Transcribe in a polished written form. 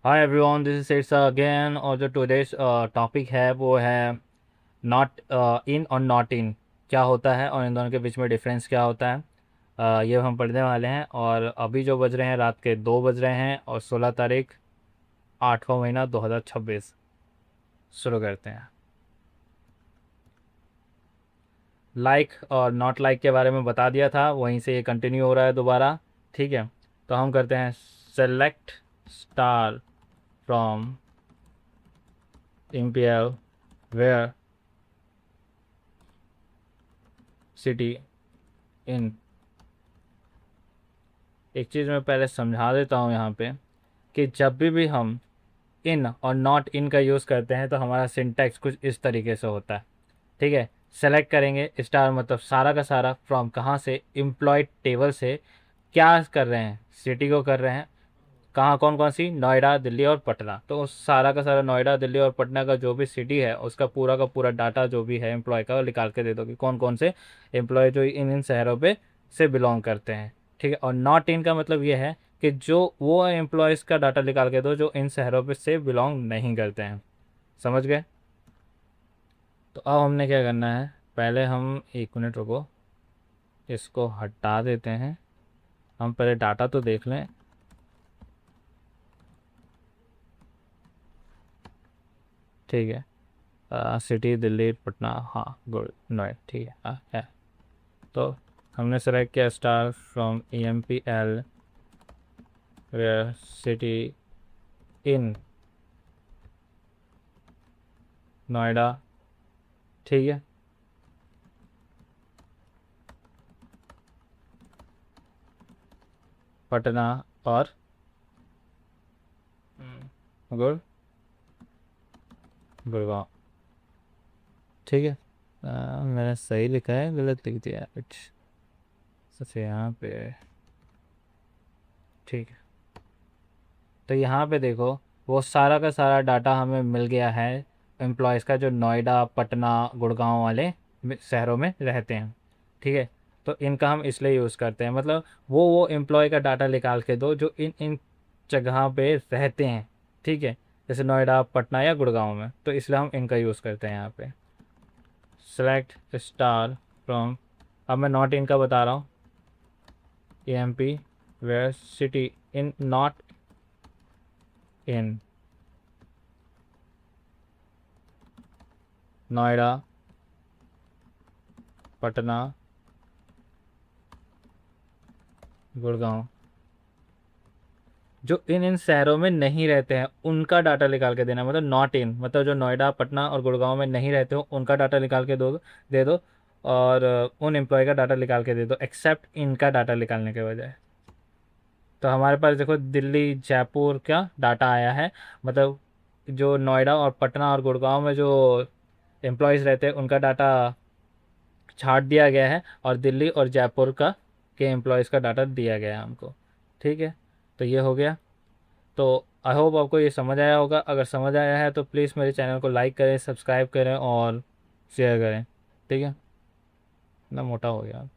Hi everyone, this is Sirsa again. और जो today's topic है वो है नॉट इन और नॉट इन क्या होता है और इन दोनों के बीच में डिफरेंस क्या होता है। ये हम पढ़ने वाले हैं। और अभी जो बज रहे हैं रात के 2 बज रहे हैं और 16 तारीख 8वां महीना 2026। शुरू करते हैं। लाइक और नॉट लाइक के बारे में बता दिया था, वहीं से ये कंटिन्यू हो रहा है दोबारा। ठीक है, तो हम करते हैं select star from impl where city in. एक चीज़ मैं पहले समझा देता हूँ यहाँ पे कि जब भी हम इन और नॉट इन का यूज़ करते हैं तो हमारा सिंटैक्स कुछ इस तरीके से होता है। ठीक है, सेलेक्ट करेंगे स्टार मतलब सारा का सारा, फ्रॉम कहाँ से, एम्प्लॉयड टेबल से। क्या कर रहे हैं, सिटी को कर रहे हैं। कहाँ, कौन कौन सी, नोएडा, दिल्ली और पटना। तो उस सारा का सारा नोएडा, दिल्ली और पटना का जो भी सिटी है उसका पूरा का पूरा डाटा जो भी है एम्प्लॉय का, वो निकाल के दे दो कि कौन कौन से एम्प्लॉय जो इन इन शहरों पे से बिलोंग करते हैं। ठीक है, और नॉट इन का मतलब ये है कि जो वो एम्प्लॉयज़ का डाटा निकाल के दो जो इन शहरों पे से बिलोंग नहीं करते हैं। समझ गए? तो अब हमने क्या करना है, पहले हम 1 मिनट रुको, इसको हटा देते हैं। हम पहले डाटा तो देख लें। ठीक है, सिटी दिल्ली पटना, हाँ गुड, नोएडा, ठीक है। तो हमने सेलेक्ट किया star from EMPL where city in Noida. ठीक है, पटना और गुड़ गुड़गांव। ठीक है, मैंने सही लिखा है गलत लिख दिया कुछ, सबसे यहाँ पे। ठीक है, तो यहाँ पे देखो, वो सारा का सारा डाटा हमें मिल गया है एम्प्लॉयज़ का जो नोएडा, पटना, गुड़गांव वाले शहरों में रहते हैं। ठीक है, तो इनका हम इसलिए यूज़ करते हैं, मतलब वो एम्प्लॉय का डाटा निकाल के दो जो इन इन जगह पे रहते हैं। ठीक है, जैसे नोएडा, पटना या गुड़गांव में, तो इसलिए हम इनका यूज़ करते हैं यहाँ पे। सेलेक्ट स्टार फ्रॉम, अब मैं नॉट इन का बता रहा हूँ, EMP where city in not in Noida, Patna, Gurgaon. जो इन इन शहरों में नहीं रहते हैं उनका डाटा निकाल के देना, मतलब नॉट इन मतलब जो नोएडा, पटना और गुड़गांव में नहीं रहते हो उनका डाटा निकाल के दे दो। और उन एम्प्लॉय का डाटा निकाल के दे दो, एक्सेप्ट इनका डाटा निकालने के बजाय। तो हमारे पास देखो दिल्ली, जयपुर का डाटा आया है, मतलब जो नोएडा और पटना और गुड़गांव में जो एम्प्लॉयज़ रहते हैं उनका डाटा छाट दिया गया है, और दिल्ली और जयपुर का के एम्प्लॉयज़ का डाटा दिया गया है हमको। ठीक है, तो ये हो गया। तो आई होप आपको ये समझ आया होगा। अगर समझ आया है तो प्लीज़ मेरे चैनल को लाइक करें, सब्सक्राइब करें और शेयर करें। ठीक है, इतना मोटा हो गया।